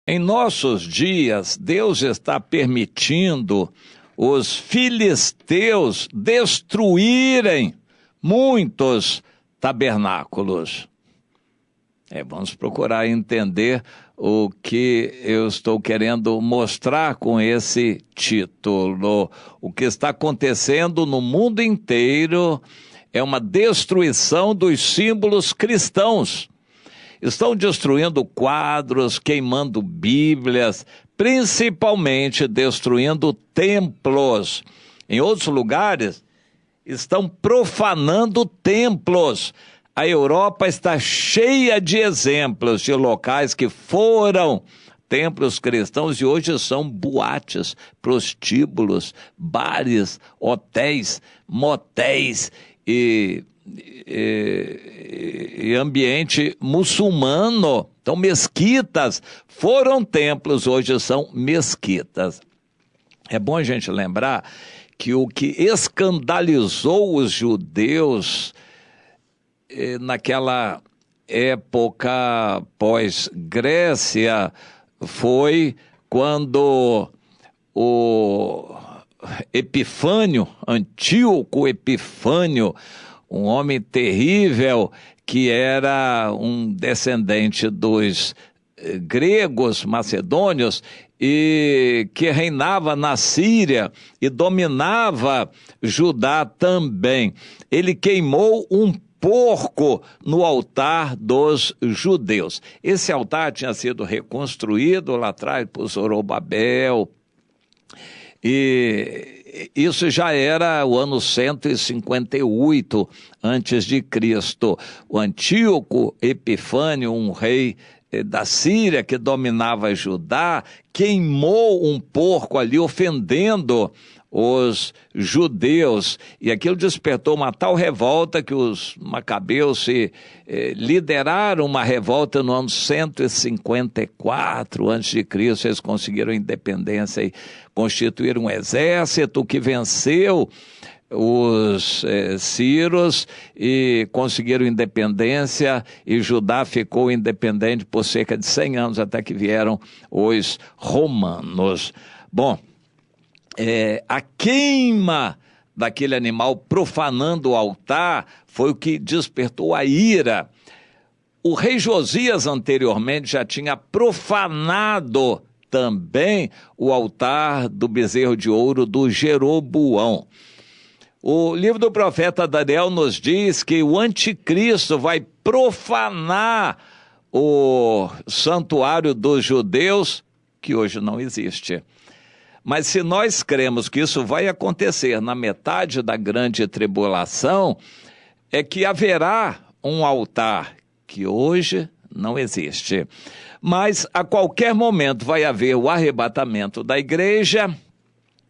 Em nossos dias, Deus está permitindo os filisteus destruírem muitos tabernáculos. Vamos procurar entender o que eu estou querendo mostrar com esse título. O que está acontecendo no mundo inteiro é uma destruição dos símbolos cristãos. Estão destruindo quadros, queimando bíblias, principalmente destruindo templos. Em outros lugares, estão profanando templos. A Europa está cheia de exemplos de locais que foram templos cristãos e hoje são boates, prostíbulos, bares, hotéis, motéis e ambiente muçulmano. Então, mesquitas foram templos, hoje são mesquitas. É bom a gente lembrar que o que escandalizou os judeus naquela época pós-Grécia foi quando o Epifânio, Antíoco Epifânio, um homem terrível que era um descendente dos gregos macedônios e que reinava na Síria e dominava Judá também. Ele queimou um porco no altar dos judeus. Esse altar tinha sido reconstruído lá atrás por Zorobabel, e isso já era o ano 158 antes de Cristo. O Antíoco Epifânio, um rei da Síria que dominava Judá, queimou um porco ali, ofendendo os judeus, e aquilo despertou uma tal revolta que os macabeus lideraram uma revolta no ano 154 a.C. Eles conseguiram a independência e constituíram um exército que venceu os sírios e conseguiram independência, e Judá ficou independente por cerca de 100 anos, até que vieram os romanos. Bom, a queima daquele animal profanando o altar foi o que despertou a ira. O rei Josias anteriormente já tinha profanado também o altar do bezerro de ouro do Jeroboão. O livro do profeta Daniel nos diz que o anticristo vai profanar o santuário dos judeus, que hoje não existe. Mas se nós cremos que isso vai acontecer na metade da grande tribulação, é que haverá um altar que hoje não existe. Mas a qualquer momento vai haver o arrebatamento da igreja,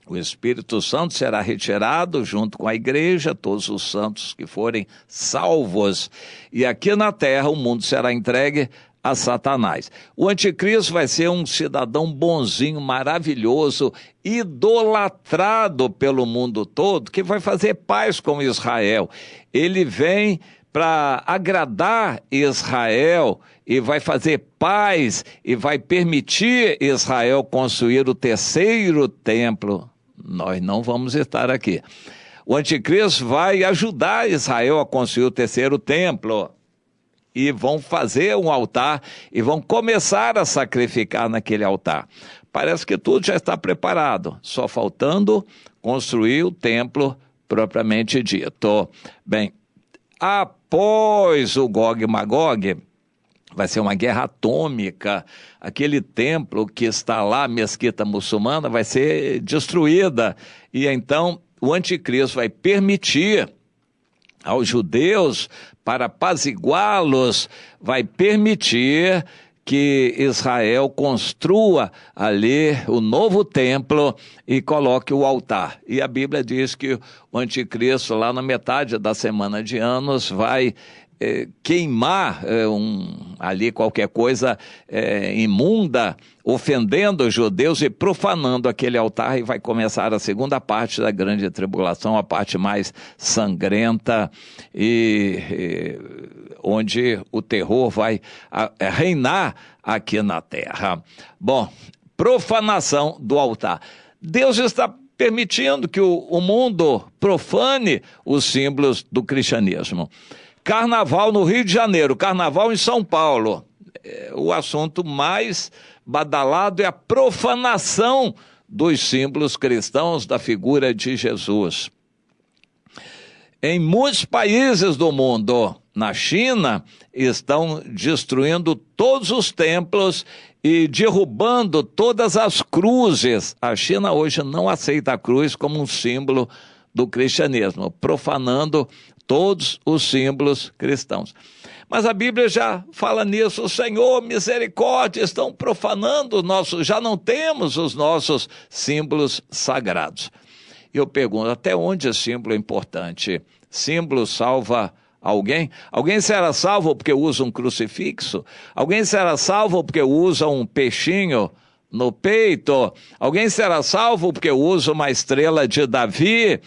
o Espírito Santo será retirado junto com a igreja, todos os santos que forem salvos, e aqui na terra o mundo será entregue a Satanás. O anticristo vai ser um cidadão bonzinho, maravilhoso, idolatrado pelo mundo todo, que vai fazer paz com Israel. Ele vem para agradar Israel e vai fazer paz e vai permitir Israel construir o terceiro templo. Nós não vamos estar aqui. O anticristo vai ajudar Israel a construir o terceiro templo. E vão fazer um altar e vão começar a sacrificar naquele altar. Parece que tudo já está preparado, só faltando construir o templo propriamente dito. Bem, após o Gog e Magog, vai ser uma guerra atômica. Aquele templo que está lá, a mesquita muçulmana, vai ser destruída. E então o anticristo vai permitir aos judeus, para apaziguá-los, vai permitir que Israel construa ali o novo templo e coloque o altar. E a Bíblia diz que o anticristo, lá na metade da semana de anos, vai queimar ali qualquer coisa imunda, ofendendo os judeus e profanando aquele altar, e vai começar a segunda parte da grande tribulação, a parte mais sangrenta, e onde o terror vai reinar aqui na terra. Bom, profanação do altar. Deus está permitindo que o mundo profane os símbolos do cristianismo. Carnaval no Rio de Janeiro, carnaval em São Paulo. O assunto mais badalado é a profanação dos símbolos cristãos da figura de Jesus. Em muitos países do mundo, na China, estão destruindo todos os templos e derrubando todas as cruzes. A China hoje não aceita a cruz como um símbolo do cristianismo, profanando todos os símbolos cristãos. Mas a Bíblia já fala nisso. O Senhor, misericórdia, estão profanando já não temos os nossos símbolos sagrados. Eu pergunto, até onde esse símbolo é importante? Símbolo salva alguém? Alguém será salvo porque usa um crucifixo? Alguém será salvo porque usa um peixinho no peito? Alguém será salvo porque usa uma estrela de Davi?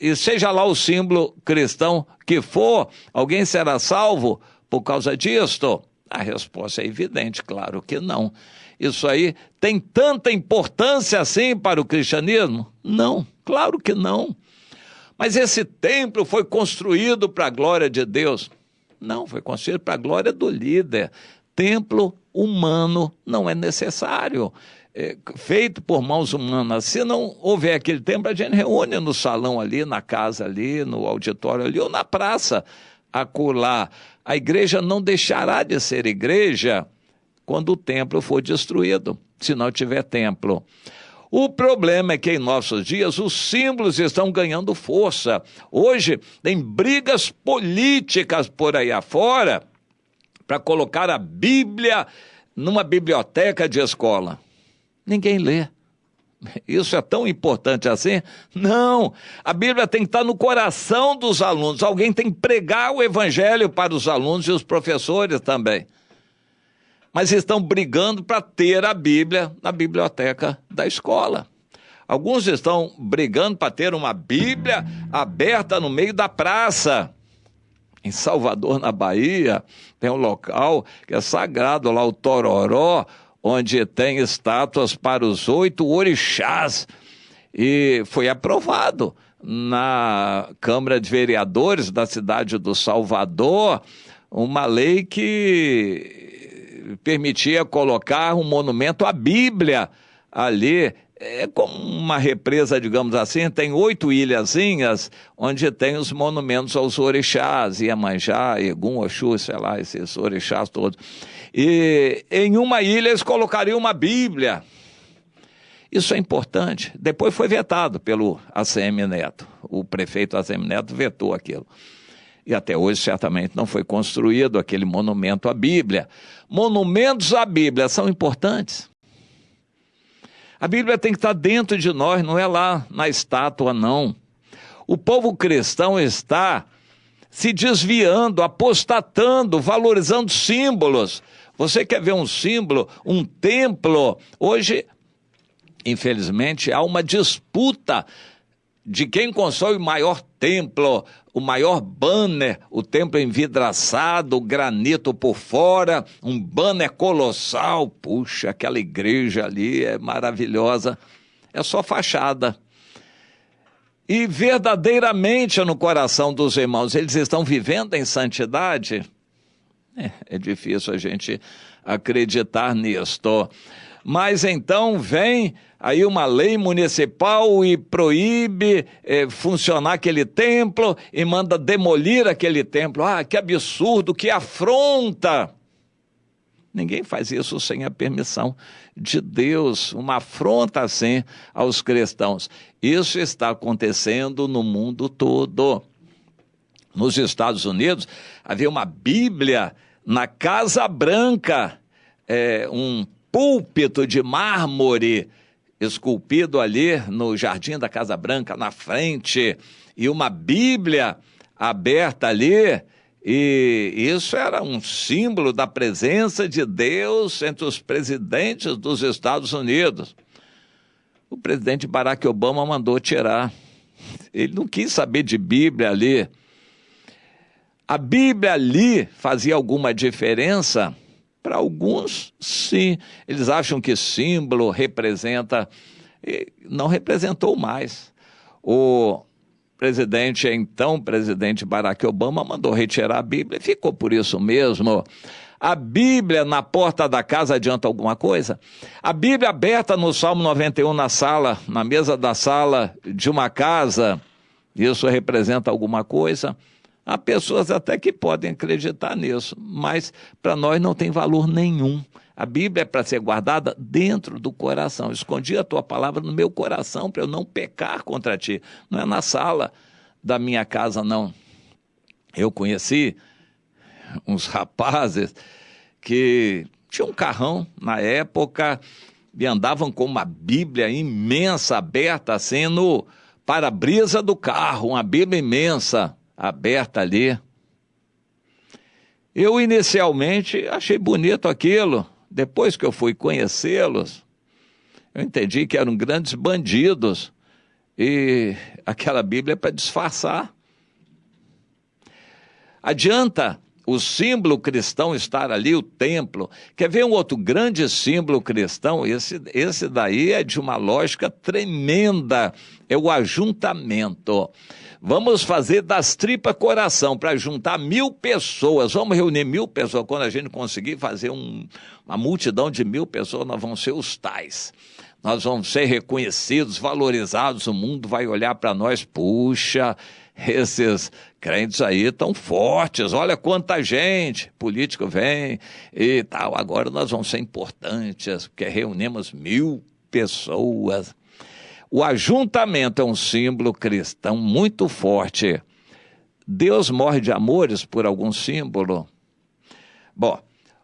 E seja lá o símbolo cristão que for, alguém será salvo por causa disto? A resposta é evidente, claro que não. Isso aí tem tanta importância assim para o cristianismo? Não, claro que não. Mas esse templo foi construído para a glória de Deus? Não, foi construído para a glória do líder. Templo humano não é necessário, feito por mãos humanas. Se não houver aquele templo, a gente reúne no salão ali, na casa ali, no auditório ali, ou na praça, acolá. A igreja não deixará de ser igreja quando o templo for destruído, se não tiver templo. O problema é que em nossos dias os símbolos estão ganhando força. Hoje tem brigas políticas por aí afora para colocar a Bíblia numa biblioteca de escola. Ninguém lê. Isso é tão importante assim? Não, a Bíblia tem que estar no coração dos alunos. Alguém tem que pregar o evangelho para os alunos e os professores também. Mas estão brigando para ter a Bíblia na biblioteca da escola. Alguns estão brigando para ter uma Bíblia aberta no meio da praça. Em Salvador, na Bahia, tem um local que é sagrado lá, o Tororó, onde tem estátuas para os 8 orixás. E foi aprovado na Câmara de Vereadores da cidade do Salvador uma lei que permitia colocar um monumento à Bíblia ali. É como uma represa, digamos assim, tem 8 ilhazinhas onde tem os monumentos aos orixás, Iemanjá, Egum, Oxu, sei lá, esses orixás todos. E em uma ilha eles colocariam uma Bíblia. Isso é importante. Depois foi vetado pelo ACM Neto. O prefeito ACM Neto vetou aquilo. E até hoje certamente não foi construído aquele monumento à Bíblia. Monumentos à Bíblia são importantes. A Bíblia tem que estar dentro de nós, não é lá na estátua, não. O povo cristão está se desviando, apostatando, valorizando símbolos. Você quer ver um símbolo, um templo? Hoje, infelizmente, há uma disputa de quem constrói o maior templo, o maior banner, o templo envidraçado, o granito por fora, um banner colossal. Puxa, aquela igreja ali é maravilhosa. É só fachada. E verdadeiramente no coração dos irmãos, eles estão vivendo em santidade? É difícil a gente acreditar nisto. Mas então vem aí uma lei municipal e proíbe funcionar aquele templo e manda demolir aquele templo. Ah, que absurdo, que afronta! Ninguém faz isso sem a permissão de Deus, uma afronta assim aos cristãos. Isso está acontecendo no mundo todo. Nos Estados Unidos havia uma Bíblia na Casa Branca, um púlpito de mármore esculpido ali no jardim da Casa Branca, na frente, e uma Bíblia aberta ali, e isso era um símbolo da presença de Deus entre os presidentes dos Estados Unidos. O presidente Barack Obama mandou tirar. Ele não quis saber de Bíblia ali. A Bíblia ali fazia alguma diferença? Para alguns, sim. Eles acham que símbolo representa, e não representou mais. O então presidente Barack Obama mandou retirar a Bíblia e ficou por isso mesmo. A Bíblia na porta da casa adianta alguma coisa? A Bíblia aberta no Salmo 91 na mesa da sala de uma casa, isso representa alguma coisa? Há pessoas até que podem acreditar nisso, mas para nós não tem valor nenhum. A Bíblia é para ser guardada dentro do coração. Escondi a tua palavra no meu coração para eu não pecar contra ti. Não é na sala da minha casa, não. Eu conheci uns rapazes que tinham um carrão na época e andavam com uma Bíblia imensa aberta assim no para-brisa do carro, uma Bíblia imensa aberta ali. Eu inicialmente achei bonito aquilo. Depois que eu fui conhecê-los, eu entendi que eram grandes bandidos e aquela Bíblia é para disfarçar. Adianta o símbolo cristão estar ali, o templo. Quer ver um outro grande símbolo cristão? Esse daí é de uma lógica tremenda, é o ajuntamento. Vamos fazer das tripas coração para juntar 1000 pessoas. Vamos reunir 1000 pessoas. Quando a gente conseguir fazer uma multidão de 1000 pessoas, nós vamos ser os tais. Nós vamos ser reconhecidos, valorizados. O mundo vai olhar para nós. Puxa, esses crentes aí estão fortes. Olha quanta gente. Político vem e tal. Agora nós vamos ser importantes, porque reunimos 1000 pessoas. O ajuntamento é um símbolo cristão muito forte. Deus morre de amores por algum símbolo? Bom,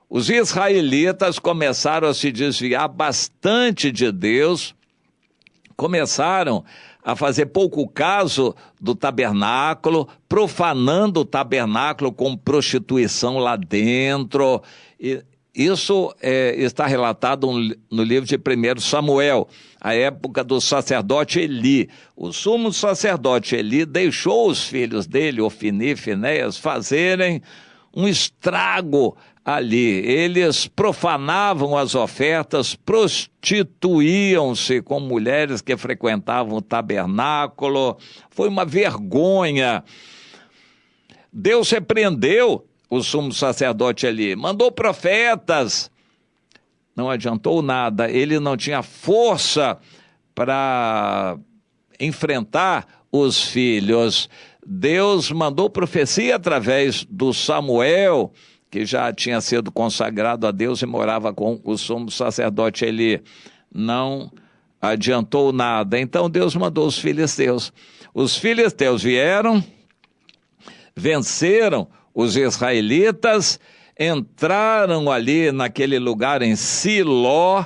os israelitas começaram a se desviar bastante de Deus, começaram a fazer pouco caso do tabernáculo, profanando o tabernáculo com prostituição lá dentro. Isso está relatado no livro de 1 Samuel, a época do sacerdote Eli. O sumo sacerdote Eli deixou os filhos dele, Ofni e Finéias, fazerem um estrago ali. Eles profanavam as ofertas, prostituíam-se com mulheres que frequentavam o tabernáculo. Foi uma vergonha. Deus repreendeu o sumo sacerdote ali, mandou profetas, não adiantou nada, ele não tinha força para enfrentar os filhos. Deus mandou profecia através do Samuel, que já tinha sido consagrado a Deus e morava com o sumo sacerdote ali. Não adiantou nada, então Deus mandou os filisteus. Os filisteus vieram, venceram os israelitas, entraram ali naquele lugar em Siló,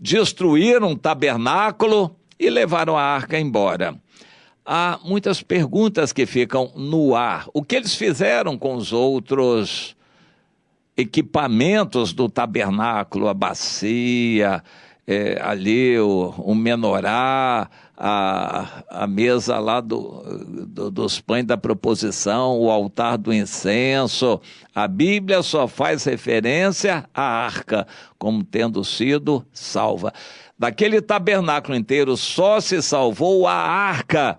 destruíram o tabernáculo e levaram a arca embora. Há muitas perguntas que ficam no ar. O que eles fizeram com os outros equipamentos do tabernáculo, a bacia, ali o menorá, a mesa lá dos pães da proposição, o altar do incenso? A Bíblia só faz referência à arca como tendo sido salva. Daquele tabernáculo inteiro só se salvou a arca.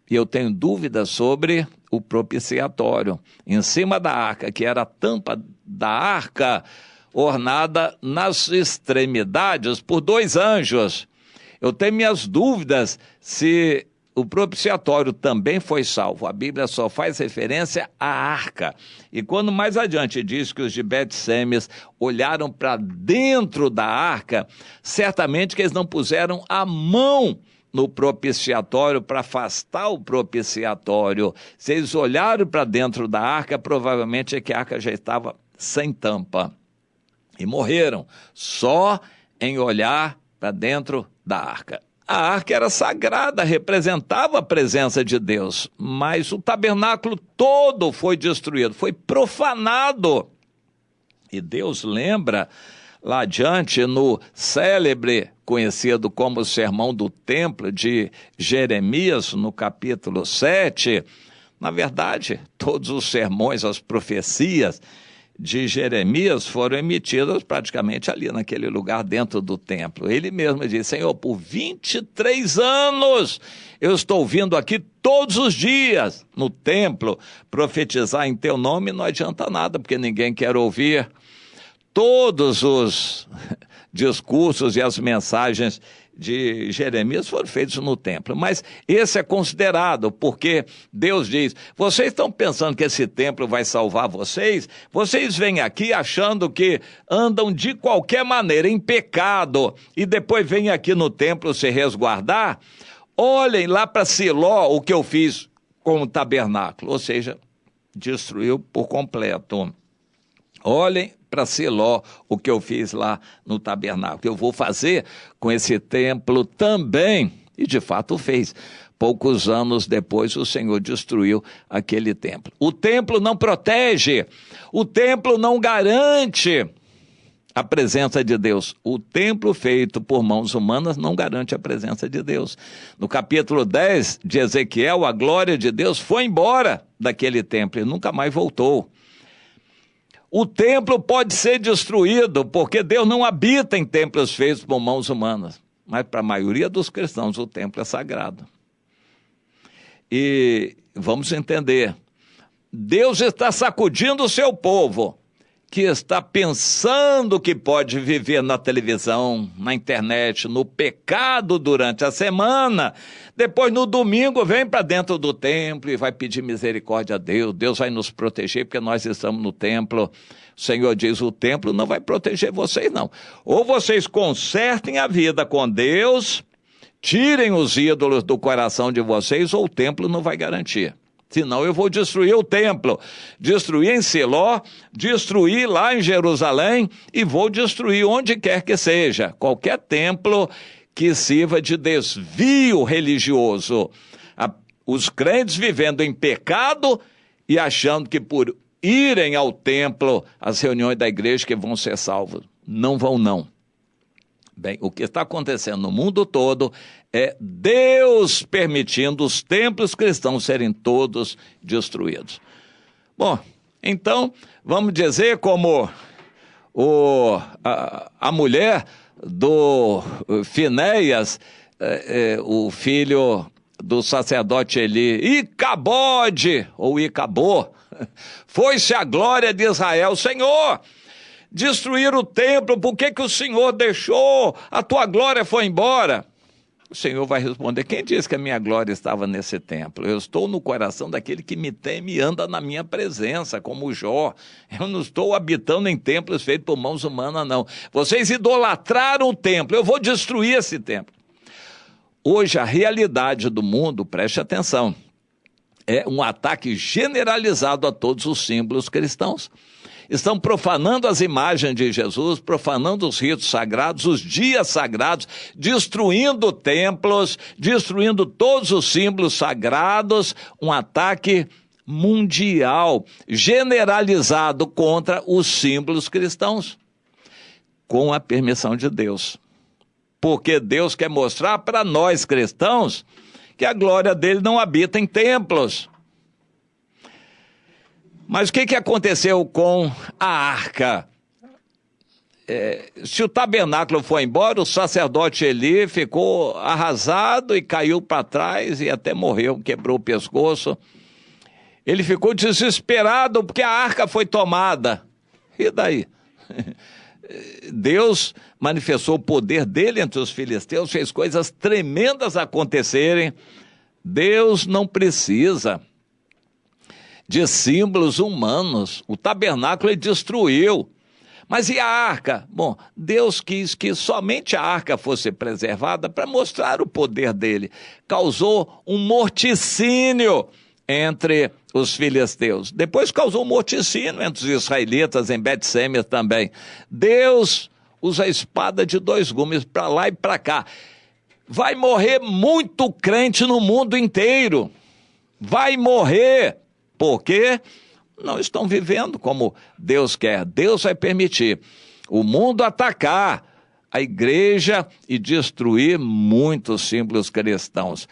E eu tenho dúvidas sobre o propiciatório. Em cima da arca, que era a tampa da arca, ornada nas extremidades por 2 anjos. Eu tenho minhas dúvidas se o propiciatório também foi salvo. A Bíblia só faz referência à arca. E quando mais adiante diz que os de Bet-Semes olharam para dentro da arca, certamente que eles não puseram a mão no propiciatório para afastar o propiciatório. Se eles olharam para dentro da arca, provavelmente é que a arca já estava sem tampa. E morreram só em olhar para dentro da arca. A arca era sagrada, representava a presença de Deus, mas o tabernáculo todo foi destruído, foi profanado. E Deus lembra, lá adiante, no célebre, conhecido como o Sermão do Templo de Jeremias, no capítulo 7, Na verdade, todos os sermões, as profecias de Jeremias foram emitidas praticamente ali naquele lugar dentro do templo. Ele mesmo disse: Senhor, por 23 anos eu estou vindo aqui todos os dias no templo profetizar em teu nome, não adianta nada, porque ninguém quer ouvir. Todos os discursos e as mensagens de Jeremias foram feitos no templo, mas esse é considerado, porque Deus diz: vocês estão pensando que esse templo vai salvar vocês? Vocês vêm aqui achando que andam de qualquer maneira em pecado e depois vêm aqui no templo se resguardar? Olhem lá para Siló o que eu fiz com o tabernáculo, ou seja, destruiu por completo. Olhem para Siló o que eu fiz lá no tabernáculo. Eu vou fazer com esse templo também. E de fato fez. Poucos anos depois o Senhor destruiu aquele templo. O templo não protege, o templo não garante a presença de Deus. O templo feito por mãos humanas não garante a presença de Deus. No capítulo 10 de Ezequiel, a glória de Deus foi embora daquele templo e nunca mais voltou. O templo pode ser destruído, porque Deus não habita em templos feitos por mãos humanas. Mas para a maioria dos cristãos o templo é sagrado. E vamos entender, Deus está sacudindo o seu povo, que está pensando que pode viver na televisão, na internet, no pecado durante a semana. Depois, no domingo, vem para dentro do templo e vai pedir misericórdia a Deus. Deus vai nos proteger porque nós estamos no templo. O Senhor diz: o templo não vai proteger vocês, não. Ou vocês consertem a vida com Deus, tirem os ídolos do coração de vocês, ou o templo não vai garantir. Senão eu vou destruir o templo, destruir em Siló, destruir lá em Jerusalém e vou destruir onde quer que seja, qualquer templo que sirva de desvio religioso. Os crentes vivendo em pecado e achando que por irem ao templo, as reuniões da igreja, que vão ser salvos. Não vão, não. Bem, o que está acontecendo no mundo todo é Deus permitindo os templos cristãos serem todos destruídos. Bom, então, vamos dizer como a mulher do Finéias, o filho do sacerdote Eli, Icabode, ou Icabô, foi-se a glória de Israel. Senhor, destruir o templo, por que o Senhor deixou? A tua glória foi embora. O Senhor vai responder: quem disse que a minha glória estava nesse templo? Eu estou no coração daquele que me teme e anda na minha presença, como Jó. Eu não estou habitando em templos feitos por mãos humanas, não. Vocês idolatraram o templo, eu vou destruir esse templo. Hoje a realidade do mundo, preste atenção, é um ataque generalizado a todos os símbolos cristãos. Estão profanando as imagens de Jesus, profanando os ritos sagrados, os dias sagrados, destruindo templos, destruindo todos os símbolos sagrados, um ataque mundial, generalizado contra os símbolos cristãos, com a permissão de Deus. Porque Deus quer mostrar para nós cristãos que a glória dele não habita em templos. Mas o que aconteceu com a arca? Se o tabernáculo foi embora, o sacerdote Eli ficou arrasado e caiu para trás e até morreu, quebrou o pescoço. Ele ficou desesperado porque a arca foi tomada. E daí? Deus manifestou o poder dele entre os filisteus, fez coisas tremendas acontecerem. Deus não precisa de símbolos humanos. O tabernáculo ele destruiu. Mas e a arca? Bom, Deus quis que somente a arca fosse preservada para mostrar o poder dele. Causou um morticínio entre os filisteus. Depois causou um morticínio entre os israelitas em Bet-Semes também. Deus usa a espada de dois gumes para lá e para cá. Vai morrer muito crente no mundo inteiro. Vai morrer. Porque não estão vivendo como Deus quer. Deus vai permitir o mundo atacar a igreja e destruir muitos símbolos cristãos.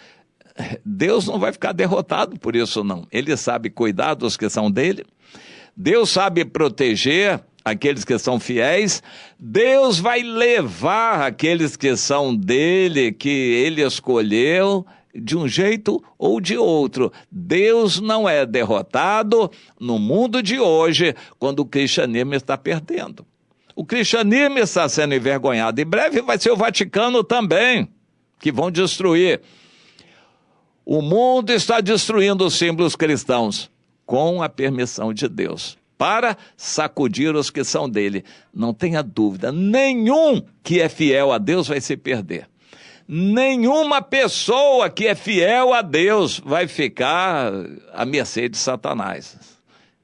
Deus não vai ficar derrotado por isso, não. Ele sabe cuidar dos que são dele, Deus sabe proteger aqueles que são fiéis, Deus vai levar aqueles que são dele, que ele escolheu, de um jeito ou de outro. Deus não é derrotado no mundo de hoje, quando o cristianismo está perdendo. O cristianismo está sendo envergonhado. Em breve vai ser o Vaticano também, que vão destruir. O mundo está destruindo os símbolos cristãos com a permissão de Deus, para sacudir os que são dele. Não tenha dúvida, nenhum que é fiel a Deus vai se perder. Nenhuma pessoa que é fiel a Deus vai ficar à mercê de Satanás.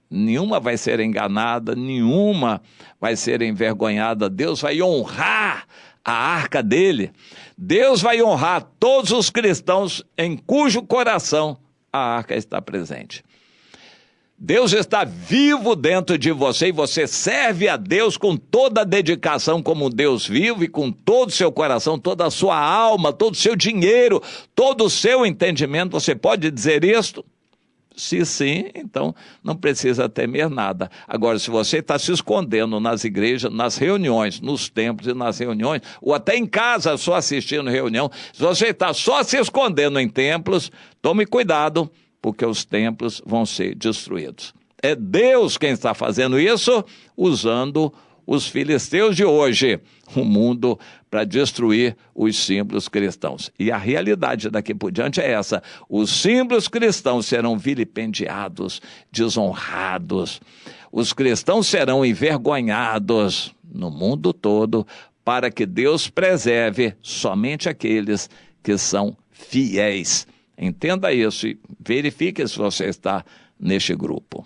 Nenhuma vai ser enganada, nenhuma vai ser envergonhada. Deus vai honrar a arca dele. Deus vai honrar todos os cristãos em cujo coração a arca está presente. Deus está vivo dentro de você e você serve a Deus com toda a dedicação como Deus vivo e com todo o seu coração, toda a sua alma, todo o seu dinheiro, todo o seu entendimento. Você pode dizer isto? Se sim, então não precisa temer nada. Agora, se você está se escondendo nas igrejas, nas reuniões, nos templos e nas reuniões, ou até em casa só assistindo reunião, se você está só se escondendo em templos, tome cuidado, porque os templos vão ser destruídos. É Deus quem está fazendo isso, usando os filisteus de hoje, o mundo, para destruir os símbolos cristãos. E a realidade daqui por diante é essa: os símbolos cristãos serão vilipendiados, desonrados, os cristãos serão envergonhados no mundo todo, para que Deus preserve somente aqueles que são fiéis. Entenda isso e verifique se você está neste grupo.